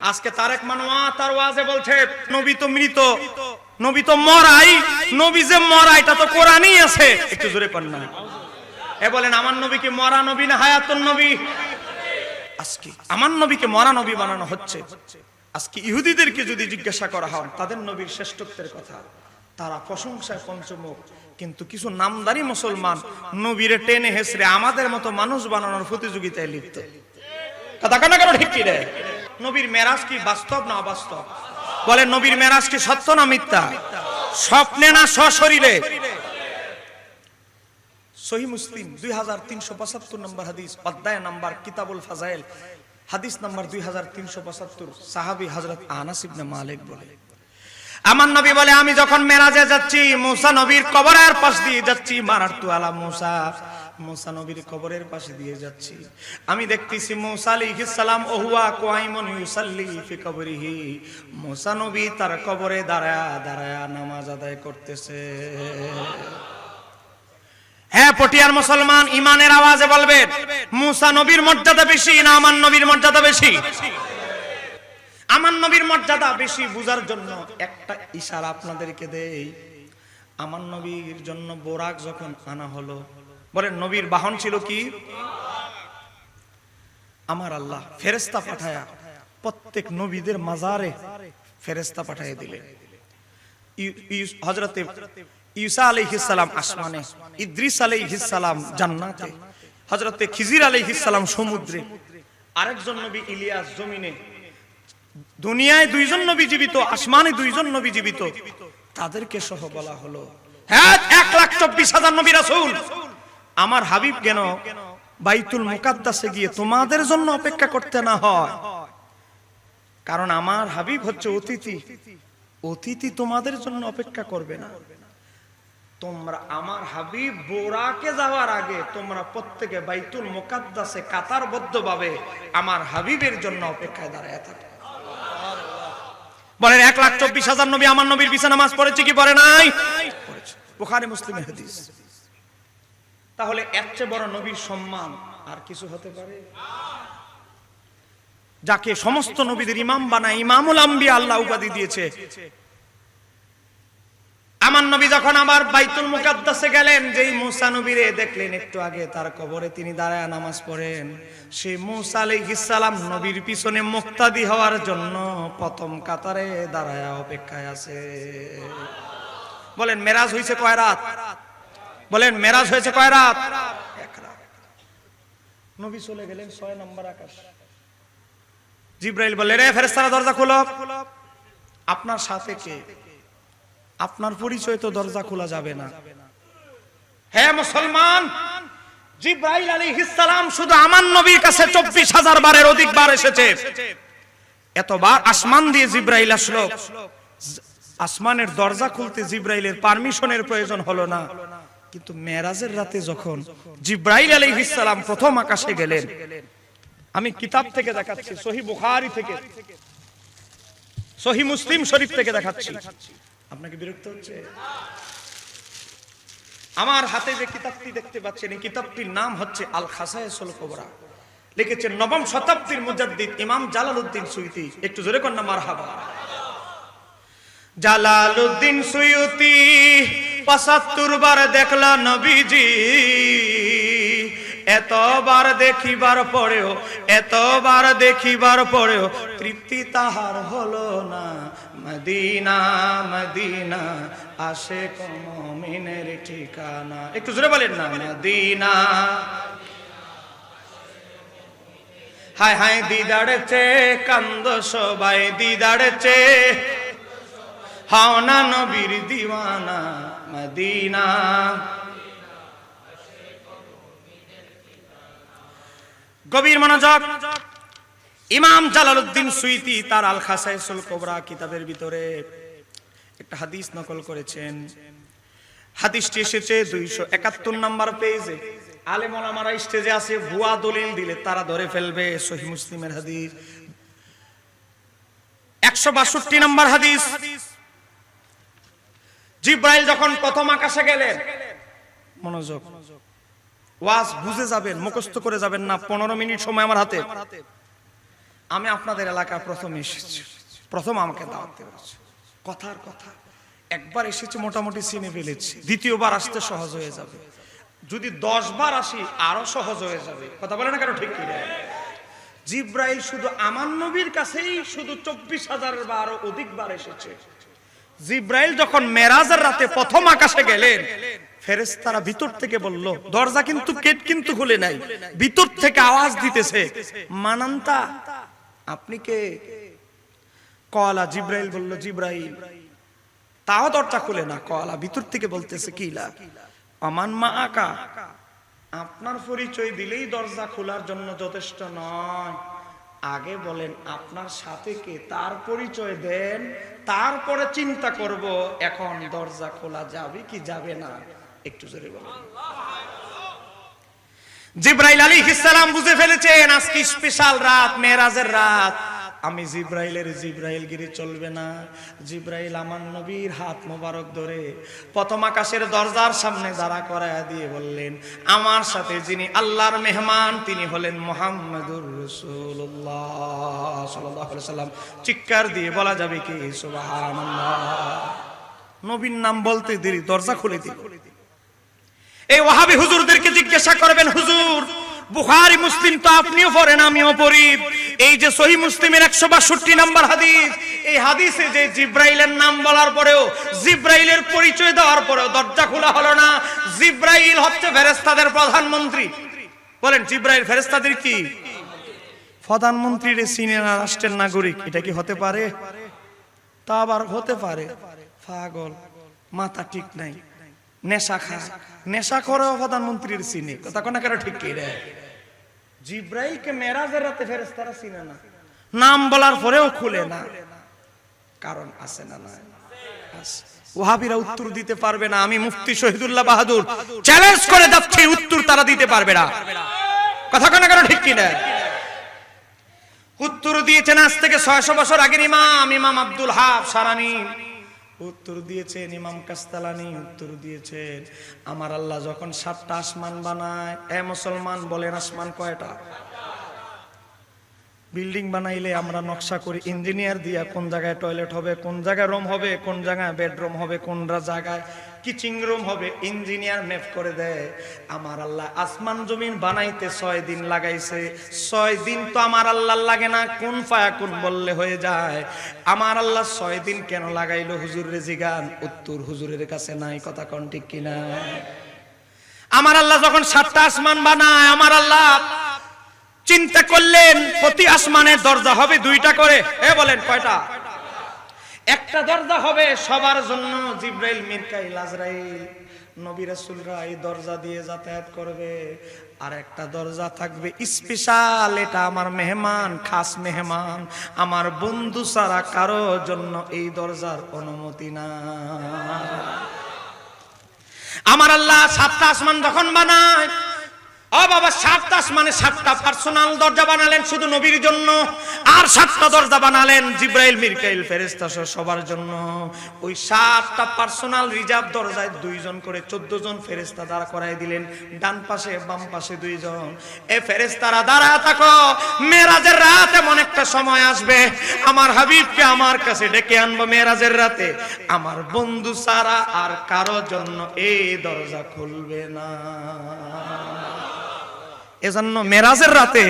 আজকে তারেক মানোয়া তার ওয়াজে বলছে নবী তো মৃত, নবী তো মরাই, নবী যে মরা এটা তো কোরআনই আছে। একটু জোরে পড় না। এ বলেন আমার নবী কি মরা নবী না হায়াতুন নবী? আজকে আমার নবীকে মরা নবী বানানো হচ্ছে। আজকে ইহুদিদেরকে যদি জিজ্ঞাসা করা হয় তাদের নবীর শ্রেষ্ঠত্বের কথা, তারা প্রশংসায় পঞ্চমুখ, কিন্তু কিছু নামদারি মুসলমান নবীরে টেনে হেসড়ে আমাদের মতো মানুষ বানানোর প্রতিযোগিতায় লিপ্ত। কথা কানা কেন ঠিক কি রে? নবীর মেরাজ কি বাস্তব না অবাস্তব? বলেন নবীর মেরাজ কি সত্য না মিথ্যা? স্বপ্নে না সশরীরে? সহিহ মুসলিম 2375 নম্বর হাদিস, অধ্যায় নাম্বার কিতাবুল ফাজাইল, হাদিস নাম্বার 2375, সাহাবী হযরত আনাস ইবনে মালিক বলে, আমার নবী বলে আমি যখন মেরাজে যাচ্ছি মুসা নবীর কবরের পাশ দিয়ে যাচ্ছি, মারারতু আলা মুসা, মুসা নবীর কবরের পাশে দিয়ে যাচ্ছি, আমি দেখতেছি মুসা আলাইহিস সালাম ওহুয়া কুয়াইমুন ইউসাল্লি ফি কবরিহি, মুসা নবী তার কবরে দাঁড়ায়া দাঁড়ায়া নামাজ আদায় করতেছে। হ্যাঁ পটিয়ার মুসলমান ইমানের আওয়াজে বলবেন মুসা নবীর মর্যাদা বেশি না আমার নবীর মর্যাদা বেশি? আমার নবীর মর্যাদা বেশি বুঝার জন্য একটা ইশারা আপনাদেরকে দেই। আমার নবীর জন্য বোরাক যখন আনা হলো, বলেন নবীর বাহন ছিল কি? আমার আল্লাহ ফেরেশতা পাঠায়া প্রত্যেক নবীদের মাজারে ফেরেশতা পাঠিয়ে দিলেন। হযরতে ঈসা আলাইহিস সালাম আসমানে, ইদ্রিস আলাইহিস সালাম জান্নাতে, হযরতে খিজির আলাইহিস সালাম সমুদ্রে, আরেকজন নবী ইলিয়াস জমিনে। দুনিয়ায় দুইজন নবী জীবিত, আসমানে দুইজন নবী জীবিত, তাদেরকে সহ বলা হলো হ্যাঁ 1,24,000 নবী রাসূল আমার হাবিব কেন বাইতুল মুকাদ্দাসে গিয়ে তোমাদের জন্য অপেক্ষা করতে না হয়? কারণ আমার হাবিব হচ্ছে অতিথি, অতিথি তোমাদের জন্য অপেক্ষা করবে না। তোমরা আমার হাবিব বোরাকে যাওয়ার আগে তোমরা প্রত্যেকে বাইতুল মুকাদ্দাসে কাতারবদ্ধভাবে আমার হাবিবের জন্য অপেক্ষায় দাঁড়ায় থাকো। বলেন 1,24,000 নবী আমার নবীর পিছে নামাজ পড়েছে কি পড়ে নাই? পড়েছে। বুখারী মুসলিমের হাদিস। তাহলে এর চেয়ে বড় নবীর সম্মান আর কিছু হতে পারে? যাকে সমস্ত নবীদের ইমাম বানায়, ইমামুল আম্বিয়া আল্লাহ উপাধি দিয়েছে, আমার নবী যখন আবার বাইতুল মুকাদ্দাসে গেলেন, যেই মুসা নবীরে দেখলেন একটু আগে তার কবরে তিনি দাঁড়ায় নামাজ পড়েন, সেই মুসা আলাইহিস সালাম নবীর পিছনে মুক্তাদি হওয়ার জন্য প্রথম কাতারে দাঁড়ায় অপেক্ষায় আছে। বলেন মেরাজ হয়েছে কয় রাত? বলেন মেরাজ হয়েছে কয় রাত? এক রাত। নবী চলে গেলেন 6 নম্বর আকাশ। জিবরাইল বলে রে ফেরেশতারা দরজা খোলো। আপনার সাথে কে? আপনার পরিচয় তো দরজা খোলা যাবে না। হ্যাঁ মুসলমান, জিবরাইল আলাইহিস সালাম শুধু আমার নবীর কাছে 24,000 বারের অধিক বার এসেছে। এতবার আসমান দিয়ে জিবরাইল আসলো, আসমানের দরজা খুলতে জিবরাইলের পারমিশনের প্রয়োজন হলো না। কিন্তু মেরাজের রাতে যখন জিবরাইল আলাইহিস সালাম প্রথম আকাশে গেলেন, আমি কিতাব থেকে দেখাচ্ছি, সহিহ বুখারী থেকে, সহিহ মুসলিম শরীফ থেকে দেখাচ্ছি। আপনাকে বিরক্ত হচ্ছে? আমার হাতে যে কিতাবটি দেখতে পাচ্ছেন, এই কিতাবটির নাম হচ্ছে আল খাসায়েসুল কুবরা, লিখেছেন নবম শতাব্দীর মুজাদ্দিদ ইমাম জালালউদ্দিন সুয়ুতি। একটু জোরে কর না মারহাবা। জালালউদ্দিন সুয়ুতি 75 বার দেখলা নবীজি, এতবার দেখিবার পরেও, এতবার দেখিবার পরেও তৃপ্তি তাহার হলো না। মদিনা মদিনা আশিক মুমিনের ঠিকানা। একটু জোরে বলেন না মদিনা। হায় হায় দিদার চেয়ে কান্দ সবাই, দিদার চেয়ে হাও না নবীর দিওয়ানা। মদিনা গভীর মনোযোগ। ইমাম জালালউদ্দিন সুয়ুতি তার আল খাসায়েসুল কুবরা কিতাবের ভিতরে একটা হাদিস নকল করেছেন। হাদিসটি এসেছে 271 নম্বর পেজে। আলেম ওলামারা স্টেজে আছে, ভুয়া দলিল দিলে তারা ধরে ফেলবে। সহিহ মুসলিমের হাদিস 162 নম্বর হাদিস। জিবরাইল যখন প্রথম আকাশে গেলেন, মনোযোগ, ওয়াজ বুঝে যাবেন, মুখস্থ করে যাবেন না। 15 মিনিট সময় আমার হাতে। আমি আপনাদের এলাকায় প্রথম এসেছি, প্রথম আমাকে দাওয়াত দিয়েছে। কথার কথা, একবার এসেছি মোটামুটি চিনে ফেলেছি, দ্বিতীয়বার আসতে সহজ হয়ে যাবে, যদি 10 বার আসি আরো সহজ হয়ে যাবে। কথা বলে না কেন, ঠিক কি? জিব্রাইল শুধু আমার নবীর কাছেই শুধু 24,000 বার অধিক বার এসেছে। জিব্রাইল যখন মেরাজের রাতে প্রথম আকাশে গেলেন, ফেরেশতারা ভিতর থেকে বলল, দরজা কিন্তু গেট কিন্তু খুলে নাই, ভিতর থেকে আওয়াজ দিতেছে, মানান্তা আপনি কে? কলা জিব্রাইল বলল, জিব্রাইল। তাও দরজা খুলে না, কলা ভিতর থেকে বলতেছে, কিলা আমান মা আকা, আপনার পরিচয় দিলেই দরজা খোলার জন্য যথেষ্ট নয়, আগে বলেন আপনার সাথে কে, তার পরিচয় দেন, তারপরে চিন্তা করব এখন দরজা খোলা যাবে কি যাবে না। একটু জোরে বলেন। জিব্রাইল আলাইহিস সালাম বুঝে ফেলেছেন আজকে স্পেশাল রাত, মেরাজের রাত, আমি জিব্রাইল গিরি চলবে না। জিব্রাইল আমার নবীর হাত মোবারক ধরে প্রথম আকাশের দরজার সামনে দাঁড়া করায় দিয়ে বললেন, আমার সাথে যিনি আল্লাহর মেহমান তিনি হলেন মুহাম্মাদুর রাসূলুল্লাহ সাল্লাল্লাহু আলাইহি সাল্লাম। চিৎকার দিয়ে বলা যাবে কি সুবহানাল্লাহ। নবীর নাম বলতে দেরি দরজা খুলে দিল। এই ওয়াহাবি হুজুরদেরকে জিজ্ঞাসা করবেন, হুজুর বুখারী মুসলিম তো আপনিও পড়েন আমিও পড়ি, এই যে সহিহ মুসলিমের 162 নম্বর হাদিস, এই হাদিসে যে জিব্রাইলের নাম বলার পরেও, জিব্রাইলের পরিচয় দেওয়ার পরেও দরজা খোলা হলো না। জিব্রাইল হচ্ছে ফেরেশতাদের প্রধানমন্ত্রী। বলেন, জিব্রাইল ফেরেশতাদের কি প্রধানমন্ত্রী? রে চিনে না, রাষ্ট্রের নাগরিক, এটা কি হতে পারে? তা আবার হতে পারে। পাগল, মাথা ঠিক নাই, নেশা খায়, নেশা করেও প্রধানমন্ত্রীর চিনে। কথা কোনা কেন, ঠিক কি রে? জিব্রাইলকে মেরাজের রাতে ফেরেশতারা চিনে না, নাম বলার পরেও খুলে না, কারণ আছে না নাই? ওয়াহাবিরা উত্তর দিতে পারবে না। আমি মুফতি শহীদুল্লাহ বাহাদুর চ্যালেঞ্জ করে যাচ্ছি, উত্তর তারা দিতে পারবে না। কথা কোনা কেন, ঠিক কি না? উত্তর দিয়েছেন আজ থেকে 600 বছর আগের ইমাম আব্দুল হাব সারানি, উত্তর দিয়েছেন ইমাম কাস্তালানি, উত্তর দিয়েছেন আমার আল্লাহ যখন 7টা আসমান বানায়, এ মুসলমান বলেন আসমান কয়টা? বিল্ডিং বানাইলে আমরা নকশা করি ইঞ্জিনিয়ার দিয়া, কোন জায়গায় টয়লেট হবে, কোন জায়গায় রুম হবে, কোন জায়গায় বেডরুম হবে, কোন জায়গায় কিচিং রুম হবে, ইঞ্জিনিয়ার মেপ করে দেয়। আমার আল্লাহ আসমান জমিন বানাইতে 6 দিন লাগাইছে। 6 দিন তো আমার আল্লাহ লাগে না, কোন ফায়াকুন বললে হয়ে যায়। আমার আল্লাহ 6 দিন কেন লাগাইলো? হুজুরের জিগান, উত্তর হুজুরের কাছে নাই। কথা কোন ঠিক কিনা? আমার আল্লাহ যখন 7টা আসমান বানায়, আমার আল্লাহ চিন্তা করলেন প্রতি আসমানের দরজা হবে 2টা করে। এ বলেন কয়টা? একটা দরজা হবে সবার জন্য, জিব্রাইল মিকাইল আজরাইল নবী রাসূলরা এই দরজা দিয়ে যাতায়াত করবে। আর একটা দরজা থাকবে স্পেশাল, এটা আমার মেহমান, খাস মেহমান, আমার বন্ধু ছাড়া কারো জন্য এই দরজার অনুমতি না। আমার আল্লাহ 7টা আসমান যখন বানায়, ও বাবা 7টা আসমানে 7টা পার্সোনাল দরজা বানালেন শুধু নবীর জন্য, আর 7টা দরজা বানালেন জিব্রাইল মিকাইল ফেরেশতা সবার জন্য। ওই 7টা পার্সোনাল রিজার্ভ দরজায় 2 জন করে 14 জন ফেরেশতা দাঁড়া করায় দিলেন, ডান পাশে বাম পাশে 2 জন। এই ফেরেশতারা দাঁড়া থাকো, মেরাজের রাতে এমন একটা সময় আসবে আমার হাবিবকে আমার কাছে ডেকে আনবো মেরাজের রাতে, আমার বন্ধু ছাড়া আর কারো জন্য এই দরজা খুলবে না। এজন্য মেরাজের রাতে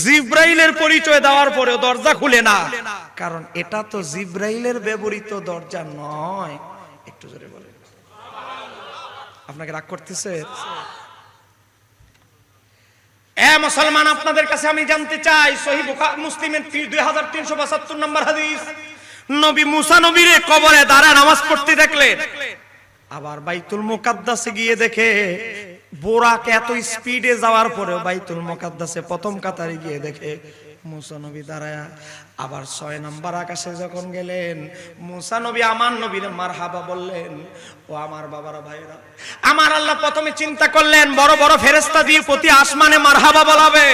জিব্রাইলের পরিচয় দেওয়ার পরেও দরজা খুলে না, কারণ এটা তো জিব্রাইলের ব্যবহৃত দরজা নয়। একটু জোরে বলেন। আপনাকে রাগ করতেছে? এ মুসলমান, আপনাদের কাছে আমি জানতে চাই, সহিহ বুখারী মুসলিমের 2372 নম্বর হাদিস, নবী মুসা নবীরে কবরে দাঁড়ায় নামাজ পড়তে দেখলেন। আবার বাইতুল মুকাদ্দাসে গিয়ে দেখে বোরাক এত স্পিডে যাওয়ার পরেও বাইতুল মুকাদ্দাসে প্রথম কাতারে গিয়ে দেখে মুসা নবী দাঁড়ায়া। আবার 6 নম্বর আকাশে যখন গেলেন, মুসা নবী আমার নবীর মারহাবা বললেন। ও আমার বাবারা ভাইরা, আমার আল্লাহ প্রথমে চিন্তা করলেন বড় বড় ফেরেশতা দিয়ে প্রতি আসমানে মারহাবা বলাবে।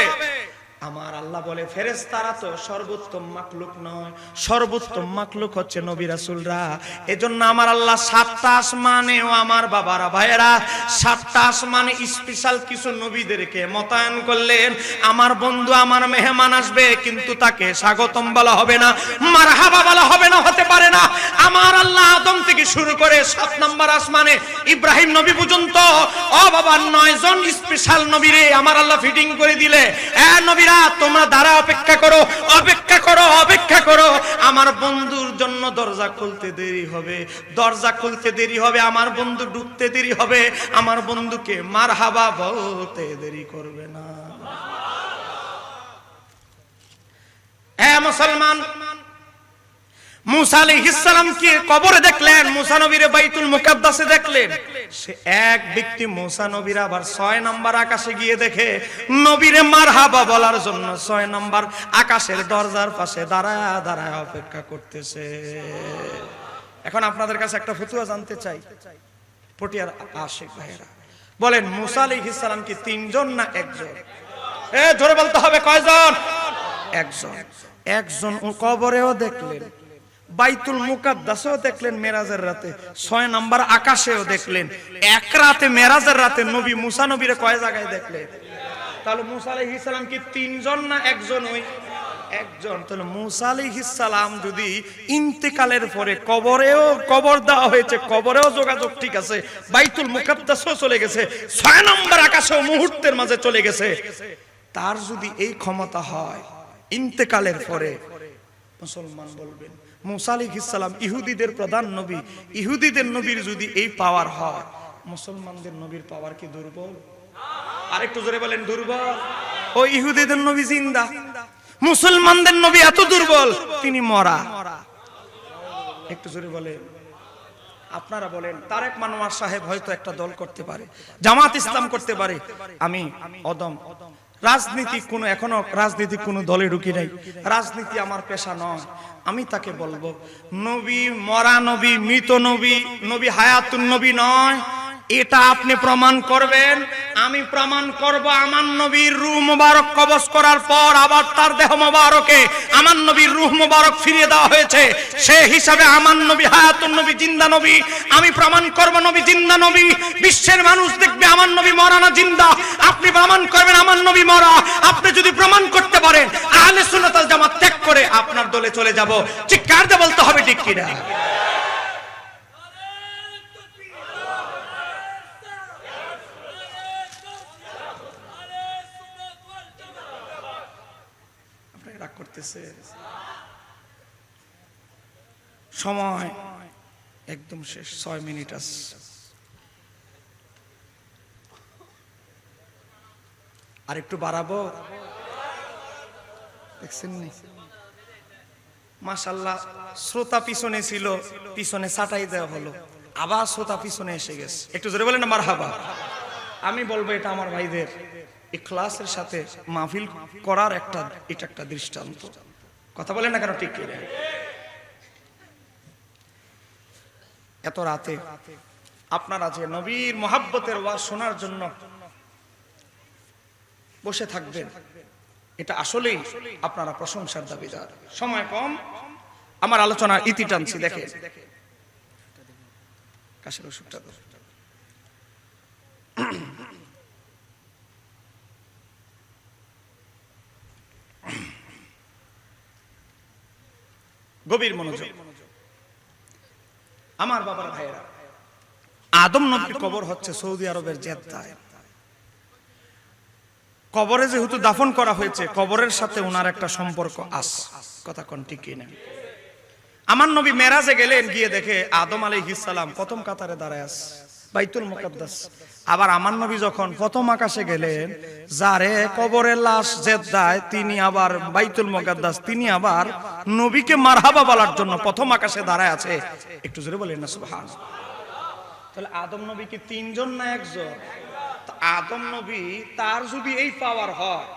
আমার আল্লাহ বলে ফেরেশতারা তো সর্বোত্তম মাখলুক নয়, সর্বোত্তম মাখলুক হচ্ছে নবী রাসূলরা। এজন্য আমার আল্লাহ সাতটা আসমানে ও আমার বাবারা ভাইয়েরা সাতটা আসমানে স্পেশাল কিছু নবীদেরকে মোতায়েন করলেন। আমার বন্ধু আমার মেহমান আসবে কিন্তু তাকে স্বাগতম বলা হবে না, মারহাবা বলা হবে না, হতে পারে না। আমার আল্লাহ আদম থেকে শুরু করে 7 নম্বর আসমানে ইব্রাহিম নবী পর্যন্ত ও বাবা 9 জন স্পেশাল নবীরে আমার আল্লাহ ফিটিং করে দিলে, নবীরা তোমরা দ্বারা অপেক্ষা করো, অপেক্ষা করো, অপেক্ষা করো। আমার বন্ধুর জন্য দরজা খুলতে দেরি হবে, দরজা খুলতে দেরি হবে, আমার বন্ধু ঢুকতে দেরি হবে, আমার বন্ধুকে মারহাবা বলতে দেরি করবে না। মুসলমান, মুসা আলাইহিস সালামকে কবরে দেখলেন, মুসা নবীরে বাইতুল মুকাদ্দাসে দেখলেন। সে এক ব্যক্তি মুসা নবীর আবার 6 নম্বর আকাশে গিয়ে দেখে নবীরে মারহাবা বলার জন্য 6 নম্বর আকাশের দরজার পাশে দাঁড়ায় দাঁড়ায় অপেক্ষা করতেছে। এখন আপনাদের কাছে একটা ফতোয়া জানতে চাই, পটিয়ার আশিক ভাইরা বলেন মুসা আলাইহিস সালাম কি 3 জন না 1 জন? জোরে বলতে হবে, কয়জন? 1 জন। 1 জন কবরেও দেখলেন, বাইতুল মুকাদ্দাসেও দেখলেন, মেরাজের রাতে 6 নম্বর আকাশেও দেখলেন। এক রাতে মেরাজের রাতে নবী মুসা নবীরে কয় জায়গায় দেখলেন? তাহলে মুসা আলাইহিস সালাম কি 3 জন না 1 জন? ওই 1 জন। তাহলে মুসা আলাইহিস সালাম যদি ইন্তেকালের পরে কবরেও কবর দেওয়া হয়েছে, কবরেও যোগাযোগ ঠিক আছে, বাইতুল মুকাদ্দাসও চলে গেছে, 6 নম্বর আকাশেও মুহূর্তের মাঝে চলে গেছে, তার যদি এই ক্ষমতা হয় ইন্তেকালের পরে, মুসলমান বলবেন মুসা আলাইহিস সালাম ইহুদিদের প্রধান নবী, ইহুদিদের নবীর যদি এই পাওয়ার হয়, মুসলমানদের নবীর পাওয়ার কি দুর্বল? আরেকটু জোরে বলেন, দুর্বল? ও ইহুদিদের নবী জিন্দা, মুসলমানদের নবী এত দুর্বল, তিনি মরা। একটু জোরে বলেন। আপনারা বলেন তারেক মানোয়ার সাহেব হয়তো একটা দল করতে পারে, জামাত ইসলাম করতে পারে, আমি অদম রাজনীতি কোনো, এখনো রাজনীতি কোনো দলে ঢুকি নাই, রাজনীতি আমার পেশা নয়। আমি তাকে বলবো নবী মরা নবী, মৃত নবী, নবী হায়াতুন নবী নয়, এটা আপনি প্রমাণ করবেন। আমি প্রমাণ করব আমার নবীর রূহ মুবারক কবজ করার পর আবার তার দেহ মুবারকে আমার নবীর রূহ মুবারক ফিরিয়ে দেওয়া হয়েছে, সেই হিসাবে আমার নবী হায়াতুন নবী, জিন্দা নবী। আমি প্রমাণ করব নবী জিন্দা নবী, বিশ্বের মানুষ দেখবে আমার নবী মরা না জিন্দা। আপনি প্রমাণ করবেন আমার নবী মরা। আপনি যদি প্রমাণ করতে পারেন আহলে সুন্নাত ওয়াল জামাত ত্যাগ করে আপনার দলে চলে যাব। চিৎকার দিয়ে বলতে হবে ঠিক কিনা? করতেছে সময় একদম শেষ, 6 মিনিট আছে। আর একটু বাড়াবো, দেখছেন নি মাশাআল্লাহ, শ্রোতা পিছনে ছিল, পিছনে ছাটাই দেওয়া হলো, আবার শ্রোতা পিছনে এসে গেছে। একটু জোরে বলেন না মারহাবা। আমি বলবো এটা আমার ভাইদের ইখলাসের সাথে মাহফিল করার এটা একটা দৃষ্টান্ত। কথা বলেন না কেন? ঠিক কি? এত রাতে আপনারা যে নবীর মহাব্বতের ওয়াজ শোনার জন্য বসে থাকবেন, এটা আসলেই আপনারা প্রশংসার দাবিদার। সময় কম, আমার আলোচনার ইতি টানছি। দেখেন কাশের ওষুধটা গভীর মনোযোগ। আমার বাবার ভাইয়েরা, আদম নবীর কবর হচ্ছে সৌদি আরবের জেদ্দায়। কবরে যেহেতু দাফন করা হয়েছে, কবরের সাথে ওনার একটা সম্পর্ক আছে। কথা কোন ঠিক কিনা? আমার নবী মেরাজে গেলেন, গিয়ে দেখে আদম আলাইহিস সালাম প্রথম কাতারে দাঁড়ায় আছে বাইতুল মুকাদ্দাস। আবার আমার নবী যখন প্রথম আকাশে গেলেন, যারে কবরের লাশ জেদ্দায়, তিনি আবার বাইতুল মুকাদ্দাস, তিনি আবার নবীকে মারহাবা বলার জন্য প্রথম আকাশে দাঁড়ায় আছে। একটু জোরে বলেন না সুবহানাল্লাহ। তাহলে আদম নবী কি 3 জন না 1 জন? আদম নবী তার যদি এই পাওয়ার হয়,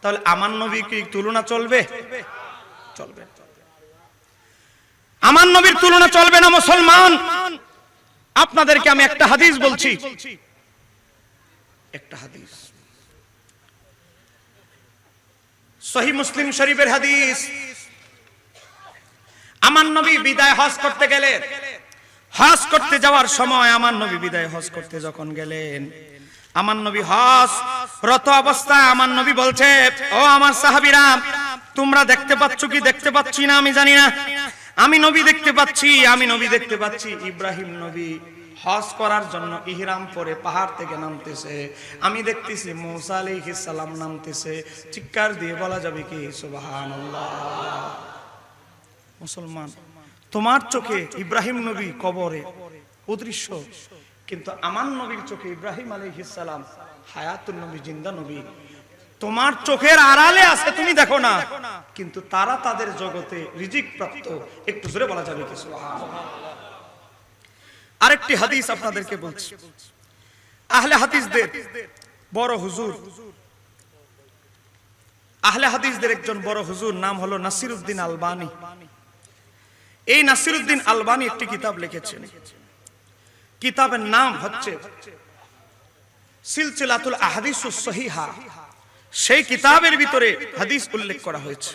তাহলে আমার নবী কি তুলনা চলবে? চলবে। আমার নবীর তুলনা চলবে না মুসলমান। আপনাদেরকে আমি একটা হাদিস বলছি, একটা হাদিস। সহিহ মুসলিম শরীফের হাদিস, আমার নবী বিদায় হজ করতে গেলেন। হজ করতে যাওয়ার সময় আমার নবী বিদায় হজ করতে যখন গেলেন, আমার নবী হজ রত অবস্থায় আমার নবী বলছে, ও আমার সাহাবীরা, তোমরা দেখতে পাচ্ছ কি দেখতে পাচ্ছি না আমি জানি না, আমি নবী দেখতে পাচ্ছি, আমি নবী দেখতে পাচ্ছি ইব্রাহিম নবী হজ করার জন্য ইহরাম পরে পাহাড় থেকে নামতেছে, আমি দেখতেছি মূসা আলাইহিস সালাম নামতেছে। চিৎকার দিয়ে বলা যাবে কি সুবহানাল্লাহ? মুসলমান, তোমার চোখে ইব্রাহিম নবী কবরে অদৃশ্য, কিন্তু আমার নবীর চোখে ইব্রাহিম আলাইহিস সালাম হায়াতুন নবী, জিন্দা নবী। তোমার চোখের আড়ালে আছে, তুমি দেখো না, কিন্তু তারা তাদের জগতে রিজিক প্রাপ্ত। একটু জোরে বলা যাবে কি সুবহানাল্লাহ? আরেকটি হাদিস আপনাদেরকে বলছি। আহলে হাদিসদের বড় হুজুর, আহলে হাদিসদের একজন বড় হুজুর, নাম হলো নাসিরউদ্দিন আলবানী। এই নাসিরউদ্দিন আলবানী একটি কিতাব লিখেছেন, কিতাবের নাম হচ্ছে সিলসিলাতুল আহাদিসুস সহিহা। সেই কিতাবের ভিতরে হাদিস উল্লেখ করা হয়েছে।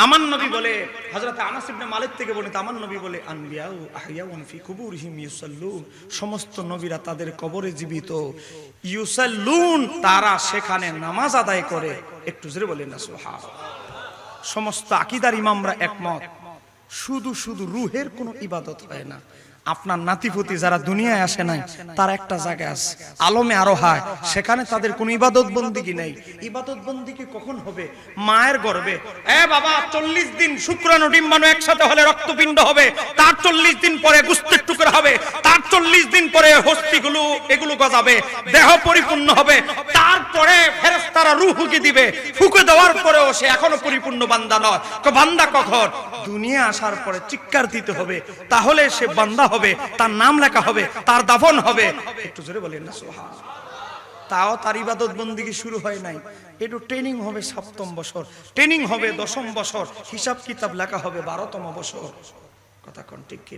আমার নবী বলে, হযরত আনাস ইবনে মালিক থেকে বর্ণিত, আমার নবী বলে, আনবিয়াউ আহইয়াউন ফি কুবুরিহিম ইউসাল্লুন, সমস্ত নবীরা তাদের কবরে জীবিত। ইউসাল্লুন, তারা সেখানে নামাজ আদায় করে। একটু জোরে বলেন না সুবহানাল্লাহ। সমস্ত আকীদার ইমামরা একমত, শুধু শুধু রূহের কোনো ইবাদত হয় না। আপনার নাতিপুতি যারা দুনিয়ায় আসে নাই, তার একটা জায়গা আছে আলমে আরো হয়, সেখানে তাদের কোনো ইবাদত বন্দিগি নেই। ইবাদত বন্দিগি কখন হবে? মায়ের গর্ভে। বাবা, 40 দিন শুক্রাণু ডিম্বাণু একসাথে হলে রক্তপিণ্ড হবে, তার 40 দিন পরে গোস্তের টুকরা হবে, তার 40 দিন পরে হস্তিগুলো এগুলো গজাবে, দেহ পরিপূর্ণ হবে, তারপরে ফেরেশতারা রূহ ফুঁকে দিবে। ফুঁকে দেওয়ার পরেও সে এখনো পরিপূর্ণ বান্দা নয়। বান্দা কখন? দুনিয়া আসার পরে চিৎকার দিতে হবে, তাহলে সে বান্দা হবে, তার নাম লেখা হবে, তার দাফন হবে। একটু জোরে বলেন না সুবহানাল্লাহ। তাও তার ইবাদত বন্দেগী শুরু হয় নাই। একটু ট্রেনিং হবে 7ম বছর, ট্রেনিং হবে 10ম বছর, হিসাব কিতাব লেখা হবে 12তম বছর। কথা কোন ঠিক কি?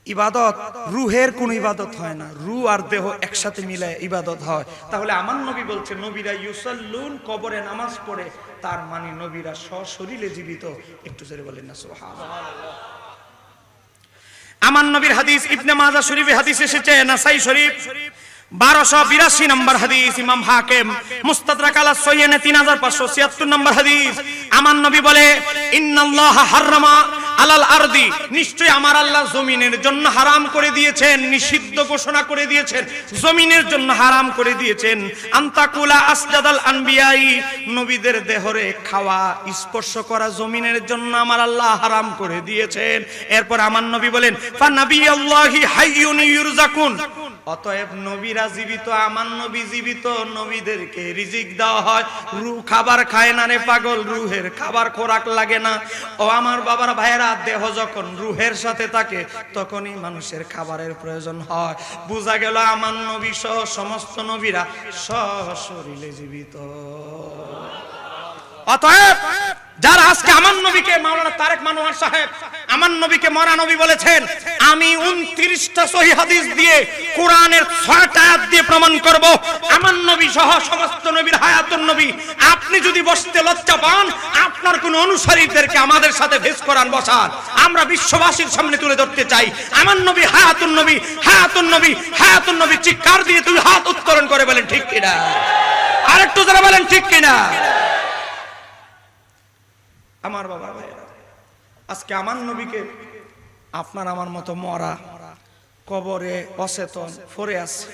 ইবাদত রূহের কোন ইবাদত হয় না, রূহ আর দেহ একসাথে মিলায় ইবাদত হয়। তাহলে আমার নবী বলছে, নবীরা ইউসাল্লুন, কবরে নামাজ পড়ে, তার মানে নবীরা সশরীরে জীবিত। একটু জোরে বলেন না সুবহানাল্লাহ। আমার নবীর হাদিস ইবনে মাজাহ শরীফে হাদিস এসেছে, নাসাই শরীফ 1282 নম্বর হাদিস, ইমাম হাকিম মুস্তাদরাক আলা সহিহে 3576 নম্বর হাদিস। আমার নবী বলে, ইন্নাল্লাহা হাররামা আলাল আরদি, নিশ্চয় আমার আল্লাহ জমিনের জন্য হারাম করে দিয়েছেন, নিষিদ্ধ ঘোষণা করে দিয়েছেন, জমিনের জন্য হারাম করে দিয়েছেন, আনতাকুলা আসজাদাল আনবিয়াই, নবীদের দেহরে খাওয়া স্পর্শ করা জমিনের জন্য আমার আল্লাহ হারাম করে দিয়েছেন। এরপর আমার নবী বলেন, ফানাবিয়াল্লাহি হাইয়ুন ইউরজাকুন, অতএব নবীরা জীবিত, আমার নবী জীবিত, নবীদেরকে রিজিক দেওয়া হয়। রূহ খাবার খায় না রে পাগল, রূহের খাবার খোরাক লাগে না। ও আমার বাবার ভাইরা, দেহ যখন রূহের সাথে থাকে তখনই মানুষের খাবারের প্রয়োজন হয়। বোঝা গেল আমার নবী সহ সমস্ত নবীরা সশরীরে জীবিত। অতএব যারা আজকে আমার নবীকে, মাওলানা তারেক মানোয়ার সাহেব আমার নবীকে মরা নবী বলেছেন, আমি 29টা সহিহ হাদিস দিয়ে, কোরআনের 6টা আয়াত দিয়ে প্রমাণ করব আমার নবী সহ সমস্ত নবীর হায়াতুন নবী। আপনি যদি বসতে লজ্জা পান, আপনার কোন অনুসারীদেরকে আমাদের সাথে ফেস করান, বসান, আমরা বিশ্ববাসীর সামনে তুলে ধরতে চাই আমার নবী হায়াতুন নবী, হায়াতুন নবী, হায়াতুন নবী। চিৎকার দিয়ে তুই হাত উত্তোলন করে বলেন ঠিক কিনা? আরেকটু যারা বলেন ঠিক কিনা? আমার বাবা ভাইরা, আজকে আমার নবীকে আপনার আমার মতো মরা, কবরে অচেতন পড়ে আছে,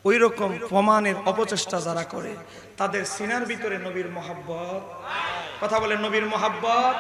ওই রকম প্রমাণের অপচেষ্টা যারা করে, তাদের সিনার ভিতরে নবীর মহব্বত, কথা বলে নবীর মহব্বত